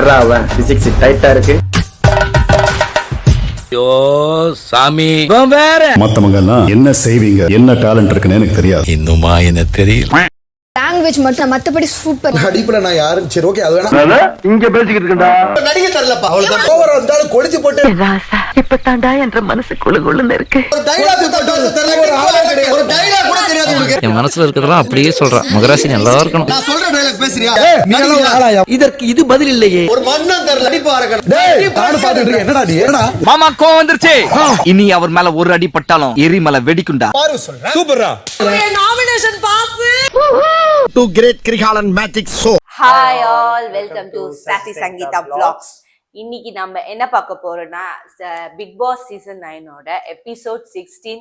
யாரா அவன் பிசிக்ஸ் டைட்டா இருக்கு. ஐயோ சாமி வேற மத்தவங்க எல்லாம் என்ன செய்வீங்க, என்ன டேலண்ட் இருக்குன்னு எனக்கு தெரியாது. இன்னுமா என்ன தெரியல. லாங்குவேஜ் மட்டும் மத்தபடி சூப்பர். நடிப்புல நான் யாரும் சரி ஓகே அது வேணா இங்க பேசிக்கிட்டு இருக்கா நடிக்க தெரியலப்பா. அவ்வளவுதான் ஓவர் வந்தாலும் கொளுத்தி போட்டு இப்ப தாண்டா என்ற மனசு குளுகுளுன்னு இருக்கு. ஒரு டயலாக் தெரியல, ஒரு டயலாக் கூட தெரியாது உங்களுக்கு. என் மனசுல இருக்கிறதெல்லாம் அப்படியே சொல்றேன். மகராசி நல்லா இருக்கணும். நான் சொல்ற டயலாக் பேசுறியா? நீ எல்லாம் ஒரு ஆளாயா? இதற்கு இது பதில் இல்லையே. ஒரு மண்ணம் தெரியல நடிப்பு ஆரக்கணும். டேய் நானு பாத்துட்டு இருக்கேன். என்னடா நீ என்னடா மாமா கோவம் வந்துருச்சு. இனி அவர் மேல ஒரு அடி பட்டாலும் எரிமலை வெடிக்குண்டா. பாரு சொல்றேன். சூப்பர்ரா. Nomination pass. To great Kirikalan magic show. Hi all, welcome to Sasi Sangeetha vlogs. இன்னைக்கு நம்ம என்ன பார்க்க போறோம்னா பிக் பாஸ் சீசன் 9ஓட episode 16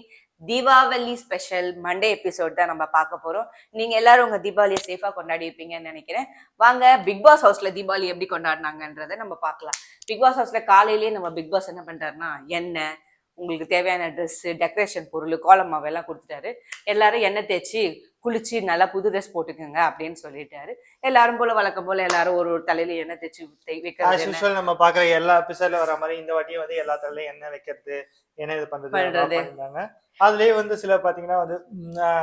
Deepavali special Monday episode தான் நம்ம பார்க்க போறோம். நீங்க எல்லாரும் உங்க தீபாவளியை சேஃபா கொண்டாடி இருப்பீங்கன்னு நினைக்கிறேன். வாங்க பிக் பாஸ் ஹவுஸ்ல தீபாவளி எப்படி கொண்டாடினாங்கன்றதை நம்ம பார்க்கலாம். பிக் பாஸ் ஹவுஸ்ல காலையிலேயே நம்ம பிக் பாஸ் என்ன பண்றாருன்னா எண்ணெய், உங்களுக்கு தேவையான ட்ரெஸ், டெக்கரேஷன் பொருள், கோலம் மாவு எல்லாம் கொடுத்துட்டாரு. எல்லாரும் எண்ணெய் தேய்ச்சி குளிச்சு நல்லா புது ட்ரெஸ் போட்டுக்கோங்க அப்படின்னு சொல்லிட்டாரு. எல்லாரும் போல வழக்கம் போல எல்லாரும் ஒரு ஒரு தலையில எண்ணெய் தேய்ச்சி வைக்கிறது. நம்ம பாக்குற எல்லா எபிசோட்ல வர மாதிரி இந்த வாட்டியும் வந்து எல்லா தலையிலும் எண்ணெய் வைக்கிறது, என்ன இது பண்றது. அதுலயே வந்து சில பாத்தீங்கன்னா வந்து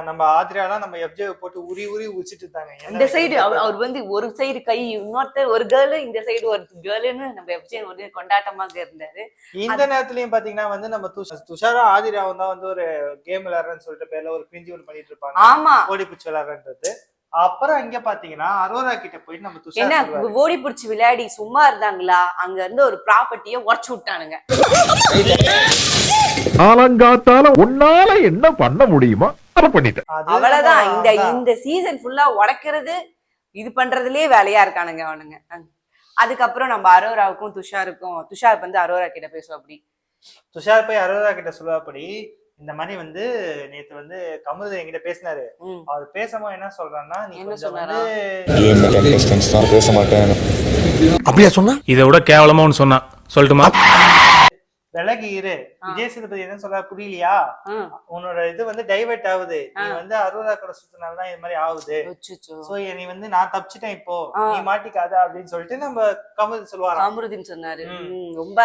நம்ம ஆத்ரியாலாம் நம்ம எஃப்ஜே போட்டு உரி உரி உச்சிட்டு இருந்தாங்க. இந்த சைடு அவர் வந்து ஒரு சைடு கை, இன்னொருத்தர் ஒரு கேர்ளு, இந்த சைடு ஒரு கேர்ளுன்னு நம்ம எஃப்ஜே ஒரு கொண்டாட்டமாக இருந்தாரு. இந்த நேரத்துலயும் பாத்தீங்கன்னா வந்து நம்ம துஷாரா ஆதிராவும் தான் வந்து ஒரு கேம் விளையாடுறேன்னு சொல்லிட்டு பேர்ல ஒரு கிரிஞ்சி ஒன்று பண்ணிட்டு இருப்பாங்க. ஆமா, ஓடி பிடிச்சி விளையாடுறது. அப்புறம் இங்க பாத்தீங்கன்னா அரோரா கிட்ட போயிட்டு நம்ம துஷாரா என்ன ஓடி பிடிச்சி விளையாடி சும்மா இருந்தாங்களா, அங்க இருந்து ஒரு ப்ராப்பர்ட்டியை உடச்சு விட்டானுங்க. ஆலங்காத்தால உன்னால என்ன பண்ண முடியுமோ அதை பண்ணிட்டேன். அவ்வளவுதான். இந்த சீசன் ஃபுல்லா உடைக்கிறது இது பண்றதுலயே வேலையா இருக்கானுங்க அவனுங்க. அதுக்கப்புறம் நம்ம அரோராவுக்கும் துஷார் வந்து அரோரா கிட்ட பேசுவோம். அப்படி துஷார் போய் அரோரா கிட்ட சொல்லுவாப்படி, இந்த மாதிரி வந்து நேத்து வந்து கமருதன் என்கிட்ட பேசினாரு. அவர் பேசும்போது என்ன சொல்றான்னா, நீ பேச மாட்டேன் அப்படியா சொன்னா? இதை விட கேவலமா ஒன்னு சொன்னா சொல்லட்டுமா? விலகி இரு. விஜய் சேதுபதி என்ன சொல்ற புரியலையா? உன்னோட இது வந்து டைவர்ட் ஆகுது. நீ வந்து அரோரா கூட சுத்தினால்தான் இது மாதிரி ஆகுது. சோ நீ வந்து நான் தப்பிச்சிட்டேன், இப்போ நீ மாட்டிக்காத அப்படின்னு சொல்லிட்டு நம்ம கமருதீன் சொல்லுவாரு. கமருதீன் சொன்னாரு. ரொம்ப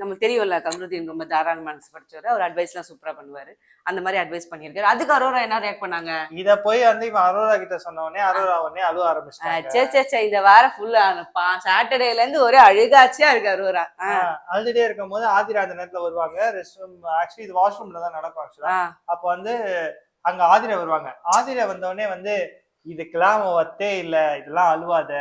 நமக்கு தெரியும்ல, கமருதீன் ரொம்ப தாராள மனசு படிச்சவரு. அவர் அட்வைஸ் எல்லாம் சூப்பரா பண்ணுவாரு. அந்த மாதிரி அட்வைஸ் பண்ணிருக்காரு. அதுக்கு அரோரா என்ன ரியாக்ட் பண்ணாங்க? இத போய் வந்து இவன் அரோரா கிட்ட சொன்ன உடனே அரோரா உடனே அழுவ ஆரம்பிச்சாங்க. சே இந்த வாரம் ஃபுல்லா சாட்டர்டேல இருந்து ஒரே அழுகாச்சியா இருக்கு அரோரா. அழுதுட்டே இருக்கும் போது ஆதிரா அந்த நேரத்துல வருவாங்க. ரெஸ்ட் ரூம் ஆக்சுவலி இது வாஷ்ரூம்ல தான் நடக்கும் ஆக்சுவலா. அப்ப வந்து அங்க ஆதிரா வருவாங்க. ஆதிரா வந்த உடனே வந்து இதுக்கெல்லாம் வத்தே இல்ல, இதெல்லாம் அழுவாத.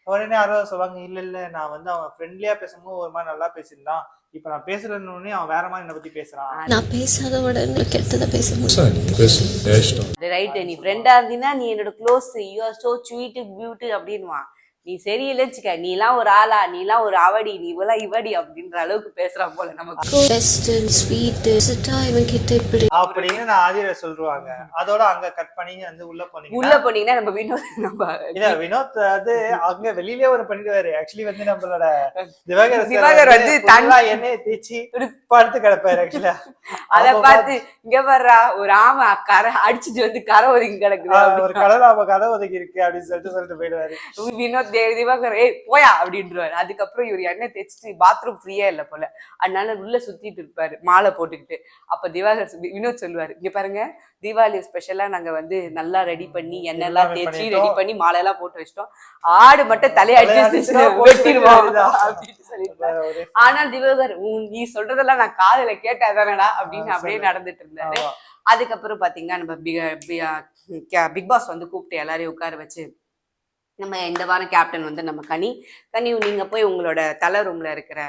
உடனே அரோரா சொல்லுவாங்க, இல்ல நான் வந்து அவன் ஃப்ரெண்ட்லியா பேசும்போது ஒரு மாதிரி நல்லா பேசியிருந்தான், இப்ப நான் பேசுறேன்னு அவன் வேற மாதிரி என்ன பத்தி பேசுறான். நான் பேசாத விட கெட்டத பேசணும். ரைட், நீ ஃப்ரெண்டா இருந்தீங்கன்னா நீ என்னோட close, you are so sweet beauty அப்படின்வான். நீ சரியில்லைச்சுக்க, நீ எல்லாம் ஒரு ஆளா, நீ எல்லாம் ஒரு அவடி, நீ இவெல்லாம் இவடி அப்படின்ற அளவுக்கு பேசுறான் போல நமக்கு. அப்படின்னு நான் ஆதிர சொல்லுவாங்க. அதோட அங்க கட் பண்ணி வந்து உள்ள போனீங்கன்னா நம்ம வினோத் அது அங்க வெளியிலே ஒரு பண்ணிடுவாரு. ஆக்சுவலி வந்து நம்மளோட திவாகர் வந்து தண்ணி எண்ணெய் தேய்ச்சி படுத்து கிடப்பாரு. ஆக்சுவலா அத பார்த்து இங்க வர்றா ஒரு ஆமா கரை அடிச்சுட்டு வந்து கரை ஒதுங்கி கிடக்குது, ஒரு கரை ஒதுக்கி இருக்கு அப்படின்னு சொல்லிட்டு போயிடுவாரு வினோத். திவாகர் போயா அப்படின்றாரு. அதுக்கப்புறம் இவர் எண்ணெய் தேய்ச்சிட்டு பாத்ரூம் ஃப்ரீயா இல்ல போல, அதனால உள்ள சுத்திட்டு இருப்பாரு மாலை போட்டுக்கிட்டு. அப்ப திவாகர் வினோத் சொல்லுவாரு, இங்க பாருங்க தீபாவளி ஸ்பெஷலா நாங்க வந்து நல்லா ரெடி பண்ணி எண்ணெய் எல்லாம் தேய்ச்சி ரெடி பண்ணி மாலை எல்லாம் போட்டு வச்சிட்டோம், ஆடு மட்டும் தலையாட்டி வெட்டிடுவோம் அப்படின்னு சொல்லிட்டு. ஆனால் திவாகர் நீ சொல்றதெல்லாம் நான் காதுல கேட்டாதானடா அப்படின்னு அப்படியே நடந்துட்டு இருந்தாரு. அதுக்கப்புறம் பாத்தீங்கன்னா நம்ம பிக் பாஸ் வந்து கூப்பிட்டு எல்லாரையும் உட்கார வச்சு, நம்ம இந்த வாரம் கேப்டன் வந்து நம்ம கனி நீங்க போய் உங்களோட தலை ரூம்ல இருக்கிற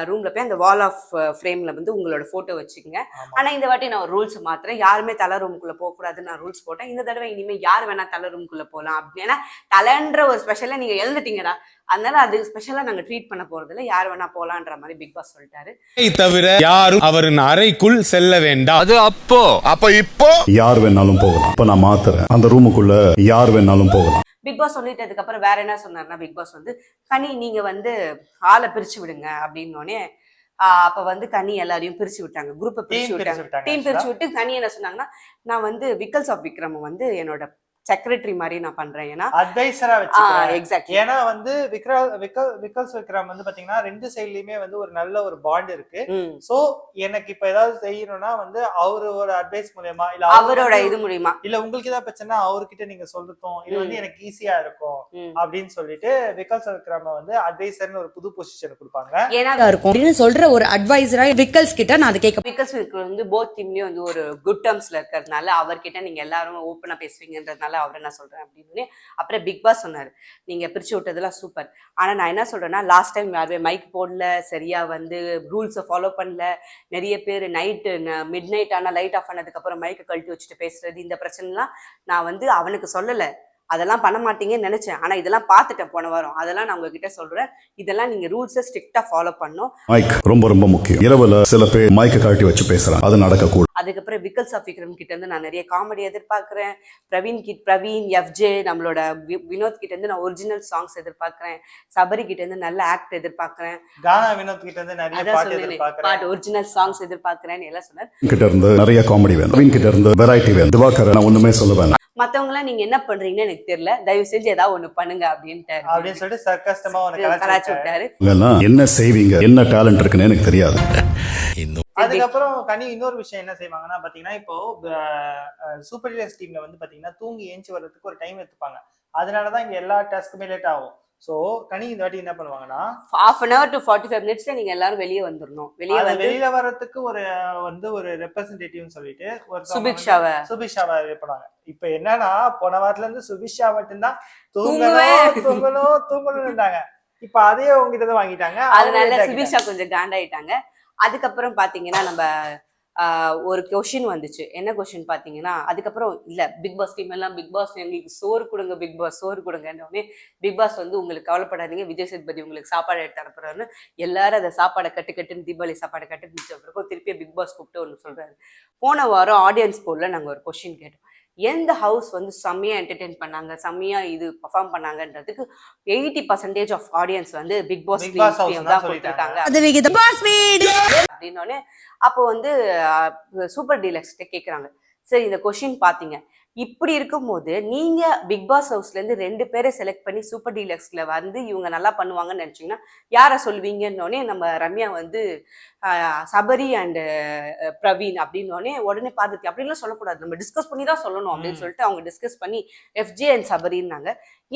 ரூம்ல போய் அந்த வால் ஆஃப் ஃப்ரேம்ல வந்து உங்களோட போட்டோ வச்சுக்கோங்க. ஆனா இந்த வாட்டி நான் ரூல்ஸ் மாத்திரம், யாருமே தலை ரூமுக்குள்ள போக கூடாதுன்னு நான் ரூல்ஸ் போட்டேன். இந்த தடவை இனிமே யார் வேணா தலை ரூமுக்குள்ள போகலாம் அப்படின்னா, தலைன்ற ஒரு ஸ்பெஷலா நீங்க எழுந்துட்டீங்கடா, அதனால அது ஸ்பெஷலா நாங்க ட்ரீட் பண்ண போறதுல யார் வேணா போலான்ற மாதிரி பிக் பாஸ் சொல்லிட்டாரு. தவிர யாரும் அவரின் அறைக்குள் செல்ல வேண்டாம். அது அப்போ இப்போ யார் வேணாலும் போகலாம். இப்ப நான் மாத்துறேன், அந்த ரூமுக்குள்ள யார் வேணாலும் போகலாம். பிக் பாஸ் சொல்லிட்டதுக்கு அப்புறம் வேற என்ன சொன்னார்னா, பிக் பாஸ் வந்து கனி நீங்க வந்து ஆளை பிரிச்சு விடுங்க அப்படின்னோடனே அப்ப வந்து கனி எல்லாரையும் பிரிச்சு விட்டாங்க, குரூப்பை பிரிச்சு விட்டாங்க, டீம் பிரிச்சு விட்டு கனி என்ன சொன்னாங்கன்னா, நான் வந்து விக்கல்ஸ் ஆஃப் விக்ரம் வந்து என்னோட செக்ரட்டரி மாதிரி நான் பண்றேன். ஏன்னா அட்வைசரா வச்சுக்கிறேன். எக்ஸாக்ட்லி. ஏன்னா வந்து விக்கல்ஸ் விக்ரம் வந்து பாத்தீங்கன்னா 2 சைட்லயுமே வந்து ஒரு நல்ல ஒரு பாண்ட் இருக்கு. சோ எனக்கு இப்ப ஏதாவது செய்யணும்னா வந்து அவரோட அட்வைஸ் மூலமா இல்ல அவரோட இது மூலமா இல்ல உங்களுக்கு ஏதாவது பிரச்சனை அவர்கிட்ட நீங்க சொல்றதும் இது வந்து எனக்கு ஈஸியா இருக்கும் அப்படின்னு சொல்லிட்டு விக்கல்ஸ் விக்ரம் வந்து அட்வைசர்னு ஒரு புது பொசிஷன் கொடுப்பாங்க. ஏன்னா இருக்கும் அப்படின்னு சொல்ற ஒரு அட்வைசரா விக்கல்ஸ் கிட்ட நான் அதை கேட்க. விக்கல்ஸ் வந்து போத் டீம்லயும் வந்து ஒரு குட் டேர்ம்ஸ்ல இருக்கிறதுனால அவர்கிட்ட நீங்க எல்லாரும் ஓப்பனா பேசுவீங்கன்றதுனால அவரை நான் சொல்றேன் அப்படின்னு. அப்புறம் பிக் பாஸ் சொன்னாரு, நீங்க பிரிச்சு விட்டதெல்லாம் சூப்பர். ஆனா நான் என்ன சொல்றேன்னா, லாஸ்ட் டைம் யாருமே மைக் போடல, சரியா வந்து ரூல்ஸை ஃபாலோ பண்ணல. நிறைய பேர் நைட்டு மிட் நைட் ஆனா லைட் ஆஃப் ஆனதுக்கு அப்புறம் மைக்கை கழட்டி வச்சுட்டு பேசுறது, இந்த பிரச்சனைலாம் நான் வந்து அவனுக்கு சொல்லலை. அதெல்லாம் பண்ண மாட்டீங்கன்னு நினைச்சேன். ஆனா இதெல்லாம் பார்த்துட்டேன் போன வாரம். அதெல்லாம் நான் உங்ககிட்ட சொல்றேன், இதெல்லாம் நீங்க ரூல்ஸை ஸ்ட்ரிக்டா ஃபாலோ பண்ணும். மைக் ரொம்ப ரொம்ப முக்கியம். இரவுல சில பேர் மைக்கை கழட்டி வச்சு பேசுறாங்க, அது நடக்கக்கூடாது. அதுக்கப்புறம் விக்கல்ஸ் ஆஃப் விக்ரம் கிட்ட இருந்து நான் நிறைய காமெடி எதிர்பார்க்கிறேன். பிரவீன் எஃப்ஜே நம்மளோட வினோத் கிட்ட இருந்து நான் ஒரிஜினல் சாங்ஸ் எதிர்பார்க்கிறேன். சபரி கிட்ட இருந்து நல்ல ஆக்ட் எதிர்பார்க்கிறேன். கானா வினோத் கிட்ட இருந்து நிறைய பாட்டு எதிர்பார்க்கிறேன். பாட்டு ஒரிஜினல் சாங்ஸ் எதிர்பார்க்கிறேன் எல்லாம் சொன்னேன். கிட்ட இருந்து நிறைய காமெடி வேணும், பிரவீன் கிட்ட இருந்து வெரைட்டி வேணும். திவாகர் நான் ஒண்ணுமே சொல்ல வேணாம். மத்தவங்க நீங்க என்ன பண்றீங்கன்னு எனக்கு தெரியல, தயவு செஞ்சு ஏதாவது ஒண்ணு பண்ணுங்க அப்படின்னு சொல்லிட்டு சர்க்கஸ்டமா கலாச்சி விட்டாரு. என்ன செய்வீங்க, என்ன டேலண்ட் இருக்குன்னு எனக்கு தெரியாது. அதுக்கப்புறம் கனி இன்னொரு விஷயம் என்ன செய்வாங்கன்னா பாத்தீங்கன்னா, இப்போ சூப்பர் டீலக்ஸ் டீம்ல வந்து பாத்தீங்கன்னா தூங்கி ஏஞ்சி வர்றதுக்கு ஒரு டைம் எடுத்துப்பாங்க. அதனாலதான் இங்க எல்லா டாஸ்க்குமே லேட் ஆகும். சோ கனி இந்த வாட்டி என்ன பண்ணுவாங்கன்னா, half an hour to 45 minutes நீங்க எல்லாரும் வெளியே வந்துடணும். வெளியில வர்றதுக்கு ஒரு வந்து ஒரு ரெப்ரசன்டேட்டிவ் சொல்லிட்டு ஒரு சுபிக்ஷாவை பண்ணுவாங்க. இப்ப என்னன்னா போன வாரத்துல இருந்து சுபிக்ஷா மட்டும்தான் தூங்கணும்ட்டாங்க. இப்ப அதே உங்ககிட்ட தான் வாங்கிட்டாங்க. அதனால சுபிக்ஷா கொஞ்சம் காண்டாயிட்டாங்க. அதுக்கப்புறம் பாத்தீங்கன்னா நம்ம ஒரு கொஸ்டின் வந்துச்சு. என்ன கொஸ்டின் பாத்தீங்கன்னா, அதுக்கப்புறம் இல்ல பிக் பாஸ் டீம் எல்லாம் பிக் பாஸ் எங்களுக்கு சோறு கொடுங்க, பிக் பாஸ் சோறு கொடுங்கன்னு பிக் பாஸ் வந்து உங்களுக்கு கவலைப்படாதீங்க, விஜய் சேதுபதி உங்களுக்கு சாப்பாடு எடுத்து அனுப்புறாருன்னு எல்லாரும் அதை சாப்பாடை கட்டுன்னு தீபாவளி சாப்பாடை கட்டு முடிச்ச திருப்பி பிக் பாஸ் கூப்பிட்டு ஒன்று சொல்றாரு. போன வாரம் ஆடியன்ஸ் போர்ட்ல நாங்க ஒரு கொஸ்டின் கேட்டோம், எந்த ஹவுஸ் வந்து செம்மையா என்டர்டெயின் பண்ணாங்க, செம்மையா இது பெர்ஃபார்ம் பண்ணாங்கன்றதுக்கு 80% ஆஃப் ஆடியன்ஸ் வந்து பிக் பாஸ் தான் கொடுத்துருக்காங்க அப்படின்னோடனே அப்போ வந்து சூப்பர் டீலக்ஸ் கேட்குறாங்க, சரி இந்த கொஸ்டின் பாத்தீங்க, இப்படி இருக்கும்போது நீங்க பிக் பாஸ் ஹவுஸ்ல இருந்து 2 பேரை செலக்ட் பண்ணி சூப்பர் டீலக்ஸ்ல வந்து இவங்க நல்லா பண்ணுவாங்கன்னு நினைச்சீங்கன்னா யாரை சொல்வீங்கன்னொடனே நம்ம ரம்யா வந்து சபரி அண்ட் பிரவீன் அப்படின்னோடனே உடனே பார்வதி அப்படின்லாம் சொல்லக்கூடாது, நம்ம டிஸ்கஸ் பண்ணி தான் சொல்லணும் அப்படின்னு சொல்லிட்டு அவங்க டிஸ்கஸ் பண்ணி எஃப்ஜே அண்ட் சபரின்னாங்க.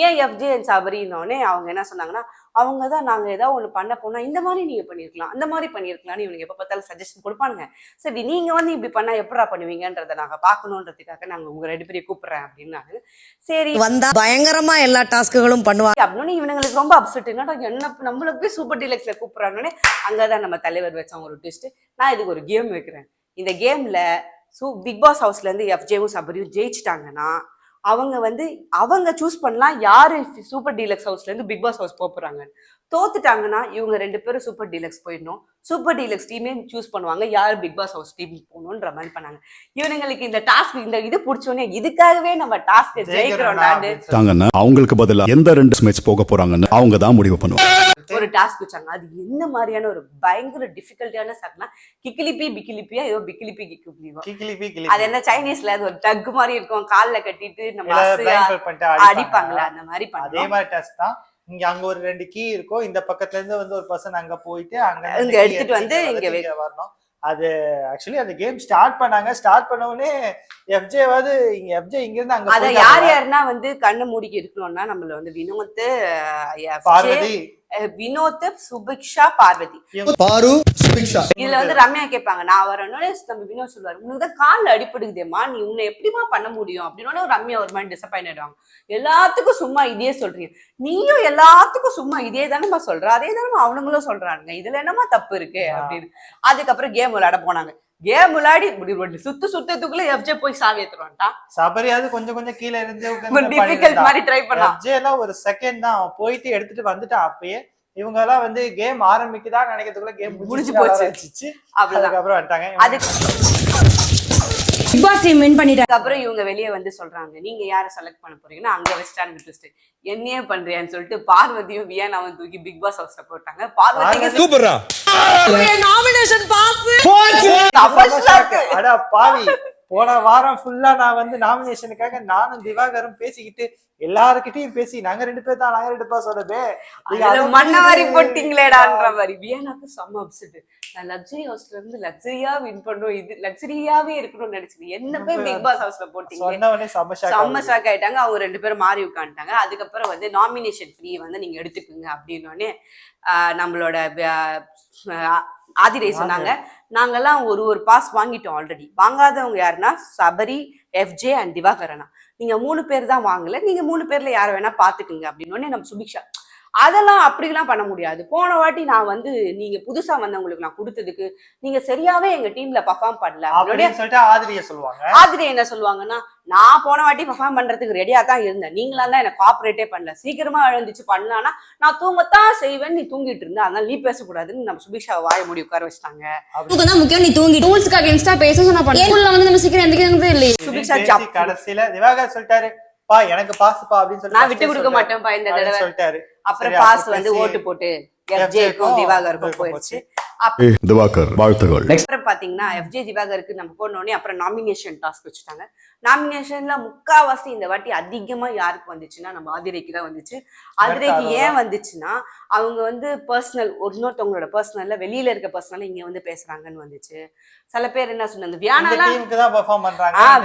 ஏன் எஃப்ஜே அண்ட் சபரின்னோடனே அவங்க என்ன சொன்னாங்கன்னா, அவங்க தான் நாங்க ஏதாவது ஒண்ணு பண்ண போனா இந்த மாதிரி நீங்க பண்ணிருக்கலாம், அந்த மாதிரி பண்ணிருக்கலாம்னு இவங்க எப்ப பார்த்தாலும் சஜஷன் கொடுப்பானுங்க. சரி நீங்க வந்து இப்படி பண்ணா எப்படா பண்ணுவீங்கன்றதை நாங்க பாக்கணும்ன்றதுக்காக நாங்க உங்க 2 பேரையும் கூப்பிடுறேன் அப்படின்னாங்க. சரி வந்தா பயங்கரமா எல்லா டாஸ்க்குகளும் பண்ணுவாங்க அப்படின்னு இவனுங்களுக்கு ரொம்ப அப்செட். என்னடா என்ன நம்மளுக்கு போய் சூப்பர் டீலக்ஸ்ல கூப்பிடுறாங்கன்னே அங்கதான் நம்ம தலைவர் வச்சவங்க ஒரு ட்விஸ்ட். நான் இதுக்கு ஒரு கேம் வைக்கிறேன். இந்த கேம்ல பிக் பாஸ் ஹவுஸ்ல இருந்து எஃப்ஜேவும் சபரியும் ஜெயிச்சிட்டாங்கன்னா அவங்க சூஸ் பண்ணலாம் யாரு சூப்பர் டீலக்ஸ் ஹவுஸ்ல இருந்து பிக் பாஸ் ஹவுஸ் போறாங்க. தோத்துட்டாங்கன்னா இவங்க 2 பேரும் சூப்பர் டீலக்ஸ் போயிடணும், சூப்பர் டீலக்ஸ் டீமே சூஸ் பண்ணுவாங்க யார் பிக் பாஸ் ஹவுஸ் டீம் போகணுன்ற மாதிரி பண்ணாங்க. இவங்களுக்கு இந்த டாஸ்க் இந்த இது பிடிச்சோன்னே இதுக்காகவே நம்ம டாஸ்க் ஜெயிக்கிறோம். அவங்களுக்கு பதிலா எந்த 2 மேட்ச் போக போறாங்கன்னு அவங்க தான் முடிவு பண்ணுவாங்க. ஒரு டாஸ்க் வச்சாங்க. அது என்ன மாதிரியான ஒரு பயங்கர டிஃபிகல்ட்டான சாக்னா கிக்கிலிப்பி பிக்கிலிப்பியா ஏதோ பிக்கிலிப்பி கிக்கிலிப்பி அது என்ன சைனீஸ்ல அது ஒரு டக் மாதிரி இருக்கும், கால்ல கட்டிட்டு நம்ம அடிப்பாங்களா அந்த மாதிரி அதே மாதிரி டாஸ்க் தான். இங்க அங்க ஒரு 2 கீ இருக்கும், இந்த பக்கத்துல இருந்து வந்து ஒரு பர்சன் அங்க போயிட்டு அங்க எடுத்துட்டு வந்து இங்க வரணும். அது ஆக்சுவலி அந்த கேம் ஸ்டார்ட் பண்ணாங்க. ஸ்டார்ட் பண்ண உடனே எஃப்ஜேவாது எஃப்ஜே இங்க இருந்து அங்க அத யாருன்னா வந்து கண்ணு மூடிக்கி இருக்கணும்னா நம்மள வந்து வினோத் பார்வதி வினோத் சுபிக்ஷா பார்வதி பாரு சுபிக்ஷா இதுல வந்து ரம்யா கேட்பாங்க, நான் வரணும்னு நம்ம வினோத் சொல்லுவாரு, உனக்கு தான் கால்ல அடிப்படுக்குதேம்மா நீ உன்னை எப்படிமா பண்ண முடியும் அப்படின்னு ரம்யா ஒரு மாதிரி டிசப்பாயிண்ட் ஆயிடுவாங்க. எல்லாத்துக்கும் சும்மா இதே சொல்றீங்க, நீயும் எல்லாத்துக்கும் சும்மா இதே தானேமா சொல்ற, அதே தானே அவனுங்களும் சொல்றானுங்க, இதுல என்னமா தப்பு இருக்கு அப்படின்னு. அதுக்கப்புறம் கேம் விளையாட போனாங்க. கேம் விளையாடி சுத்தத்துக்குள்ள எஃப்ஜே போய் சாவி ஏத்துறான்ட்டான். சபரியாவது கொஞ்சம் கீழே இருந்து மாதிரி ட்ரை பண்ணா. எஃப்ஜே எல்லாம் ஒரு செகண்ட் தான் போயிட்டு எடுத்துட்டு வந்துட்டான். அப்பயே இவங்க எல்லாம் வந்து கேம் ஆரம்பிக்குதா நினைக்கிறதுக்குள்ள கேம் முடிஞ்சு போச்சு. அதுக்கப்புறம் வந்துட்டாங்க. பிக் பாஸ் டீம் வின் பண்ணிட்டாங்க. அப்புறம் இவங்க வெளியே வந்து சொல்றாங்க, நீங்க யாரை செலக்ட் பண்ண போறீங்கன்னா அங்க வச்சுட்டாங்க ட்விஸ்ட். என்னையே பண்றியான்னு சொல்லிட்டு பார்வதியும் வியானாவும் தூக்கி பிக் பாஸ் ஹவுஸ்ல போட்டாங்க. பார்வதி சூப்பரா நாமினேஷன் பாஸ் அட பாவி போன வாரம் ஃபுல்லா நான் வந்து நாமினேஷனுக்காக நானும் திவாகரும் பேசிக்கிட்டு எல்லாருக்கிட்டையும் பேசி நாங்க 2 பேர் தான், நாங்க 2 பேர் சொன்னது மண்ணவாரி போட்டீங்களேடான்ற மாதிரி. வியனாக்கு செம்ம அப்செட். நான் லக்ஸரி ஹவுஸ்ல இருந்து லக்ஸரியா வின் பண்ணும், இது லக்ஸரியாவே இருக்கணும்னு நினைச்சேன். என்ன போய் பிக் பாஸ் ஹவுஸ்ல போட்டீங்க. சொன்னவனே செம்ம ஷாக் ஆயிட்டாங்க. அவங்க 2 பேரும் மாறி உட்காந்துட்டாங்க. அதுக்கப்புறம் வந்து நாமினேஷன் ஃப்ரீ வந்து நீங்க எடுத்துக்கோங்க அப்படின்னு நம்மளோட ஆதிரை சொன்னாங்க. நாங்கெல்லாம் ஒரு பாஸ் வாங்கிட்டோம் ஆல்ரெடி. வாங்காதவங்க யாருன்னா சபரி, FJ அண்ட் திவாகரனா. நீங்க 3 பேர் தான் வாங்கல, நீங்க 3 பேர்ல யார வேணா பாத்துக்குங்க அப்படின்னு நம்ம சுபிக்ஷா. அதெல்லாம் அப்படிலாம் பண்ண முடியாது. போன வாட்டி நான் வந்து நீங்க புதுசா வந்தவங்களுக்கு நான் கொடுத்ததுக்கு நீங்க சரியாவே எங்க டீம்ல பெர்ஃபார்ம் பண்ணல அப்படின்னு சொல்லிட்டு ஆதிரியை சொல்லுவாங்க. ஆதிரி என்ன சொல்லுவாங்கன்னா, நான் போன வாட்டி பெர்ஃபார்ம் பண்றதுக்கு ரெடியா தான் இருந்தேன், நீங்களா தான் எனக்கு கோஆபரேட்டே பண்ணல, சீக்கிரமா எழுந்துச்சு பண்ணலான்னா நான் தூங்கத்தான் செய்வேன், நீ தூங்கிட்டு இருந்த, அதனால நீ பேசக்கூடாதுன்னு நம்ம சுபிக்ஷா வாய மூடி உட்கார வச்சிட்டாங்க. முக்கியம் நீ தூங்கி ரூல்ஸ்க்கு அகைன்ஸ்டா பேச சொன்னா வந்து நம்ம சீக்கிரம் எந்திரிக்கிறதே இல்லையே. சுபிக்ஷா கடைசியில திவாகர் சொல்லிட்டாரு, பா எனக்கு பாஸ்பா அப்படின்னு சொல்லி நான் விட்டு கொடுக்க மாட்டேன்ப்பா இந்த தடவை சொல்லிட்டாரு. அப்புறம் பாஸ் வந்து ஓட்டு போட்டு FJக்கும் திவாகருக்கும் போயிடுச்சு. திவாகர் வாழ்த்துகள். அப்புறம் பாத்தீங்கன்னா FJ திவாகருக்கு நம்ம போனோடனே அப்புறம் நாமினேஷன் டாஸ்க் வச்சுட்டாங்க. நாமினேஷன்ல முக்காவாசி இந்த வாட்டி அதிகமா யாருக்கு வந்துச்சுன்னா நம்ம ஆதிரைக்கு தான் வந்துச்சு. ஆதிரைக்கு ஏன் வந்துச்சுன்னா அவங்க வந்து பர்சனல் இன்னொருத்தவங்களோட பர்சனல்ல வெளியில இருக்க பர்சனல் இங்க வந்து பேசுறாங்கன்னு வந்துச்சு. சில பேர் என்ன சொன்னாங்க,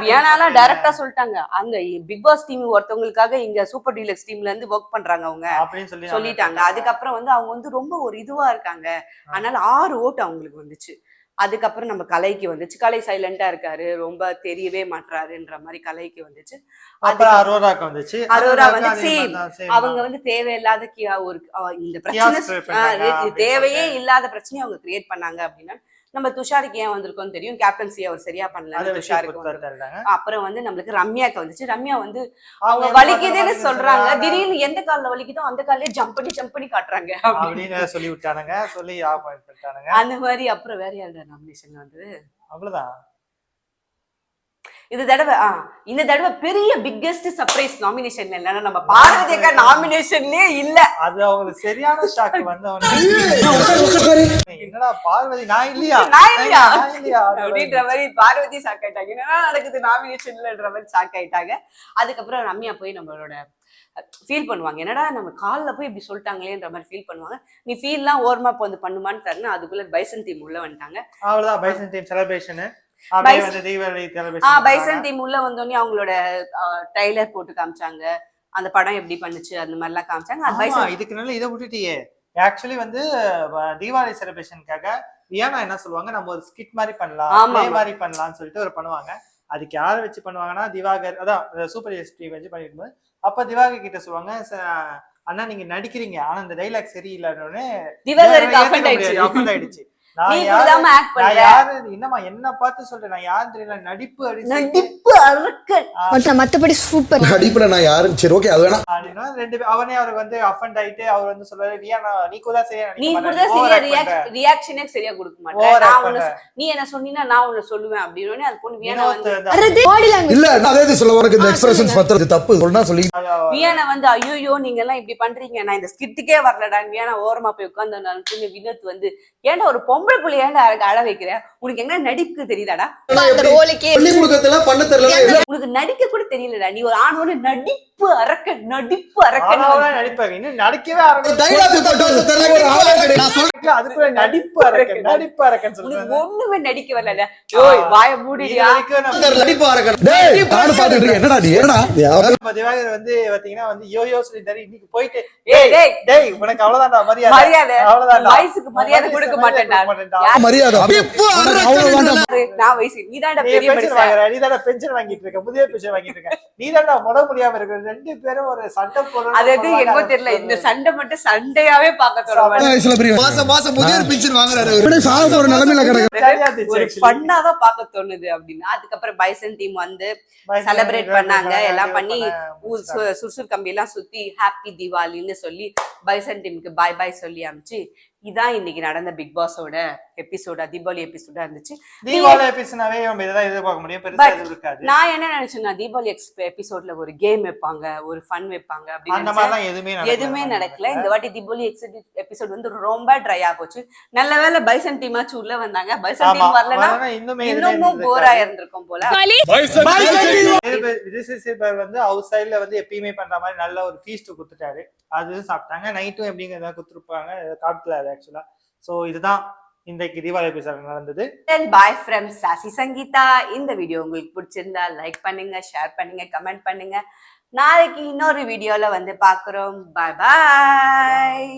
வியானாலாம் டைரக்டா சொல்லிட்டாங்க, அங்க பிக் பாஸ் டீம் ஒருத்தவங்களுக்காக இங்க சூப்பர் டீலக்ஸ் டீம்ல இருந்து ஒர்க் பண்றாங்க அவங்க அப்படின்னு சொல்லிட்டாங்க. அதுக்கப்புறம் வந்து அவங்க வந்து ரொம்ப ஒரு இதுவா இருக்காங்க, அதனால 6 ஓட்டு அவங்களுக்கு வந்துச்சு. அதுக்கப்புறம் நம்ம கலைக்கு வந்துச்சு. கலை சைலண்டா இருக்காரு, ரொம்ப தெரியவே மாட்டாருன்ற மாதிரி கலைக்கு வந்துச்சு. அரோரா வந்து அவங்க வந்து தேவையில்லாத ஒரு இந்த பிரச்சனை தேவையே இல்லாத பிரச்சனையை அவங்க கிரியேட் பண்ணாங்க அப்படின்னா நம்ம துஷாருக்கு ஏன் வந்திருக்கோம்னு தெரியும். கேப்டன்சி அவர் சரியா பண்ணல, துஷாருக்கு. அப்புறம் வந்து நம்மளுக்கு ரம்யாக்கு வந்துச்சு. ரம்யா வந்து அவங்க வலிக்குதுன்னு சொல்றாங்க, திடீர்னு எந்த கால்ல வலிக்குதோ அந்த காலையே ஜம்ப் பண்ணி காட்டுறாங்க அப்படின்னு சொல்லி விட்டானுங்க, சொல்லி அந்த மாதிரி. அப்புறம் வேற யாரோட நாமினேஷன் வந்தது, அவ்வளவுதான். இந்த தடவை பெரிய பிக்கெஸ்ட் சர்ப்ரைஸ் நாமினேஷன் இல்லைன்னா நம்ம பார்வதி அக்கா நாமினேஷன்லயே இல்ல. அது அவங்களுக்கு சரியான ஷாக் வந்தவங்க, என்னடா பார்வதி நான் இல்லையா அப்படின்ற மாதிரி பார்வதி ஷாக் ஆயிட்டாங்க. என்னன்னா நடக்குது நாமினேஷன்லன்ற மாதிரி ஷாக் ஆயிட்டாங்க. அதுக்கப்புறம் ரம்யா போய் நம்மளோட ஃபீல் பண்ணுவாங்க, என்னடா நம்ம கால்ல போய் இப்படி சொல்லிட்டாங்களேன்ற மாதிரி ஃபீல் பண்ணுவாங்க. நீ ஃபீல்லாம் ஓரமா வந்து பண்ணுமான்னு தரணும். அதுக்குள்ள பைசன் டீம் உள்ள வந்துட்டாங்க. அவ்வளவுதான், bison team celebration. Bison team உள்ள வந்தோடனே அவங்களோட ட்ரைலர் போட்டு காமிச்சாங்க, அந்த படம் எப்படி பண்ணுச்சு அந்த மாதிரி எல்லாம் காமிச்சாங்க. இதுக்கு நல்ல இதை விட்டுட்டியே. ஆக்சுவலி வந்து தீபாவளி செலிப்ரேஷனுக்காக வியானா என்ன சொல்லுவாங்க, நம்ம ஒரு ஸ்கிட் மாதிரி பண்ணலாம், மாதிரி பண்ணலாம்னு சொல்லிட்டு ஒரு பண்ணுவாங்க. அதுக்கு யாரை வச்சு பண்ணுவாங்கன்னா திவாகர், அதான் சூப்பர் எஸ்டி வச்சு பண்ணிட்டு போது அப்ப திவாகர் கிட்ட சொல்லுவாங்க, அண்ணா நீங்க நடிக்கிறீங்க ஆனா இந்த டைலாக் சரியில்லைன்னு அஃபெண்ட் ஆயிடுச்சு. என்ன பார்த்து சொல்றேன், நான் யாரு தெரியல, நடிப்பு மத்தபடி சூப்பர் நடிப்புல நான் யாரும் சரி ஓகே அது வேணா அப்படின்னா 2 பேர் அவனே அவருக்கு வந்து அஃபெண்ட் ஆயிட்டு அவர் வந்து சொல்றாரு, நீ கூட சரியா ரியாக்ஷனே சரியா கொடுக்க மாட்டேன், நீ என்ன சொன்னீங்கன்னா நான் உன்னை சொல்லுவேன் அப்படின்னு. அது பொண்ணு வியானா வந்து இல்ல அதே சொல்ல உனக்கு இந்த எக்ஸ்பிரஷன்ஸ் பண்றது தப்பு சொன்னா சொல்லி வியானா வந்து ஐயோ நீங்க எல்லாம் இப்படி பண்றீங்க, நான் இந்த ஸ்கிட்டுக்கே வரலடா. வியானா ஓரமா போய் உட்கார்ந்து வினோத் வந்து ஏன்டா ஒரு பொம்பளை புள்ளைய அழ வைக்கிற, உனக்கு என்ன நடிப்பு தெரியுதாடா, உனக்கு நடிக்க கூட தெரியலடா, நீ ஒரு ஆணோட நடிப்பு அரக்க நடிப்பாங்க, இன்னும் நடிக்கவே ஒண்ணுமே நடிக்க வரல. வாய மூடியா திவாகர் வந்து பாத்தீங்கன்னா வந்து யோயோ சொல்லிட்டாரு, இன்னைக்கு போயிட்டு உனக்கு அவ்வளவுதான்டா மரியாதை, அவ்வளவுதான் வயசுக்கு மரியாதை கொடுக்க மாட்டேன்டா, நான் வயசு நீதான்டா பெரிய மனுஷன், நீதான்டா பென்ஷன் வாங்கிட்டு இருக்க, புதிய பென்ஷன் வாங்கிட்டு இருக்க, நீதான்டா முட முடியாம இருக்க. 2 பேரும் ஒரு சண்டை போடுறது, அது என்னமோ தெரியல, இந்த சண்டை மட்டும் சண்டையாவே பார்க்க தோணுது. மாசம் புதிய பென்ஷன் வாங்குறாரு, ஒரு நிலைமையில கிடக்கு, ஒரு ஃபன்னாதான் பார்க்க தோணுது அப்படின்னு. அதுக்கப்புறம் பைசன் டீம் வந்து செலிப்ரேட் பண்ணாங்க, எல்லாம் பண்ணி சுறுசுறு கம்பி எல்லாம் சுத்தி ஹாப்பி தீபாவளின்னு சொல்லி பைசன் டீமுக்கு பாய் பாய் சொல்லி அனுப்பிச்சு இதான் இன்னைக்கு நடந்த பிக் பாஸோட எபிசோடா, தீபாவளி எபிசோடா இருந்துச்சு. தீபாவளி எபிசோட்னாவே நம்ம இதெல்லாம் எதிர்பார்க்க முடியும், பெருசா எதுவும் இருக்காது. நான் என்ன நினைச்சேன்னா தீபாவளி எபிசோட்ல ஒரு கேம் வைப்பாங்க, ஒரு ஃபன் வைப்பாங்க அந்த அப்படின்னு மாதிரிலாம் எதுவுமே நடக்கல. இந்த வாட்டி தீபாவளி எபிசோட் வந்து ரொம்ப ட்ரையா போச்சு. நல்ல வேளை பைசன் டீமாச்சும் உள்ள வந்தாங்க. பைசன் டீம் வரலன்னா இன்னமும் போரா இருந்திருக்கும் போல. விஜய் சேதுபதி வந்து அவுட் சைட்ல வந்து எப்பயுமே பண்ற மாதிரி நல்ல ஒரு ஃபீஸ்ட் கொடுத்துட்டாரு. அது சாப்பிட்டாங்க. நைட்டும் எப்படிங்கிறத கொடுத்துருப்பாங்க, காட்டல அது ஆக்சுவலா. சோ இதுதான் இன்றைக்கு தீபாவளி எபிசோட் நடந்தது. Bye from sassy Sangeetha. இந்த வீடியோ உங்களுக்கு பிடிச்சிருந்தா லைக் பண்ணுங்க, ஷேர் பண்ணுங்க, கமெண்ட் பண்ணுங்க. நாளைக்கு இன்னொரு வீடியோல வந்து பாக்குறோம். பாய் பாய்.